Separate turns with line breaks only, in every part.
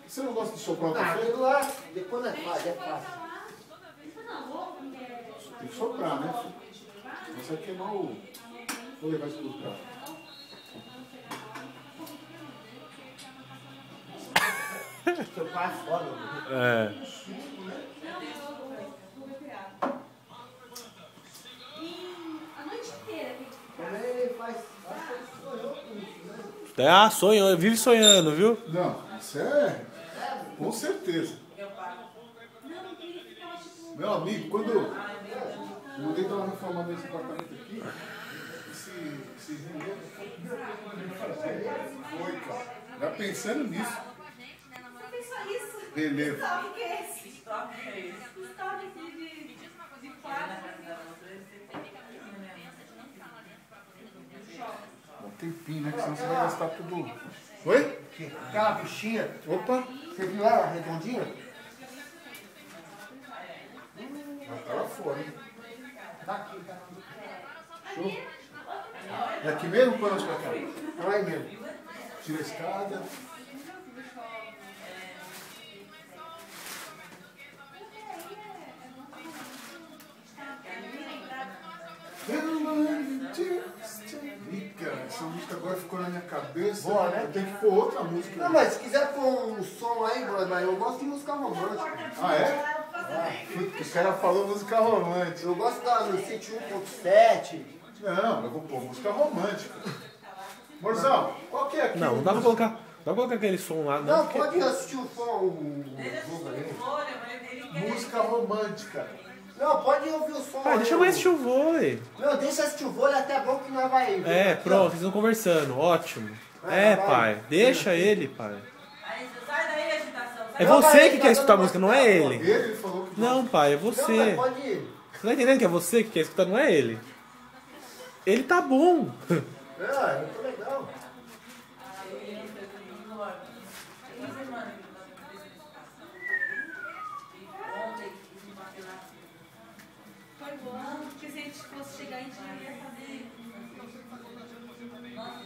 Você não gosta de soprar o
Ah,
café?
aquilo lá, depois não é fácil, é fácil.
Tem que soprar, né, filho? Você vai queimar o... Vou levar isso pro carro.
Seu pai é foda, mano.
É.
Ele faz sonhou com isso, né?
Ah, sonhou, vive sonhando, viu?
Não, isso é... Com certeza. Meu amigo, quando eu mudei pra reformar esse apartamento aqui, esse remoto foi a primeira coisa que eu fazer. Foi, cara. Já pensando nisso.
Você fez só isso?
Relevo.
Sabe o que é esse? Stop aqui de quadro.
Um tempinho, né? Que senão você vai gastar tudo. Oi?
Aquela bichinha,
Opa!
você viu ela redondinha?
Ela tá lá fora, hein?
Tá aqui, tá aqui.
Show. É aqui mesmo, quando nós pra cá?
Olha aí mesmo.
Tira a escada. Ih, cara, essa música agora ficou na minha cabeça.
Boa, né?
Eu tenho que pôr outra música.
Não, mas se quiser pôr um som aí, mano, mas eu gosto de música romântica.
Ah, é? O cara falou música romântica.
Eu gosto da no 101.7.
Não, eu vou pôr música romântica. Morzão, qual que é aqui?
Não, não dá pra colocar. Não dá pra colocar aquele som lá, não.
Não,
Porque...
pode assistir o som, o jogo aí.
Música romântica.
Não, pode ouvir o som
Ah,
aí.
deixa eu assistir o vôlei.
Não, deixa assistir o vôlei, até bom que nós vai.
É, pronto, vocês estão conversando, ótimo. É, pai, deixa ele, pai.
Aí, sai daí, agitação.
É
Não,
você
pai,
que
tá
quer escutar a
dando
música, não é
uma-
ele.
Ele falou que
Não, pai, é
Não, mas
você.
pode ir.
Você tá entendendo que é você que quer escutar, não é ele? Ele tá bom.
É, eu tô legal.
Foi bom, porque se a gente fosse chegar, a gente ia fazer. Nossa,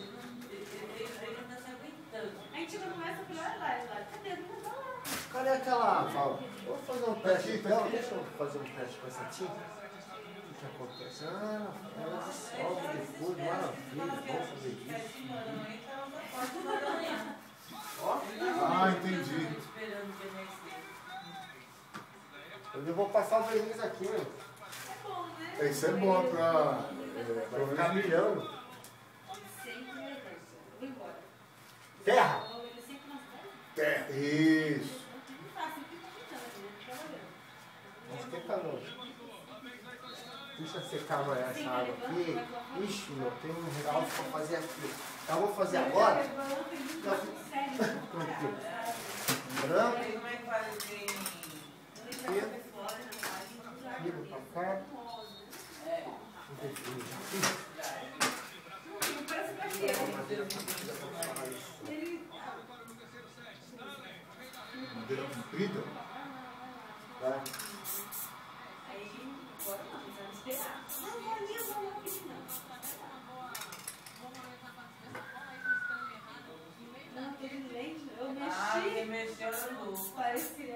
ele não tá se aguentando. A gente não começa a falar, lá, cadê? Não tá lá.
Cadê aquela Val? Vou fazer um teste então. Deixa eu fazer um teste com essa tinta. O que acontece? Ah, ela dissolve depois, maravilha. Vamos fazer isso.
Ah, entendi.
Eu vou passar o verniz aqui, meu.
É bom, né?
Isso é bom pra
Vai ficar milhão.
Sempre é isso. Vou embora.
Terra!
Vou ele sempre nas terras.
terra. Isso.
Não tá, sempre tá pintando, né? Trabalhando.
Acho que tá longe. Deixa secar mais essa água aqui. Ixi, meu, tem um regalo pra fazer aqui. Eu vou fazer agora. Tranquilo. Branco.
Como é que faz assim?
Vira pra cá.
Parece que é
Madeira comprida.
Vai.
aí, agora não, vamos esperar. Não, não, ali eu vou pedir não. Não, aquele leite, eu mexi.
Quem mexeu no
Parece que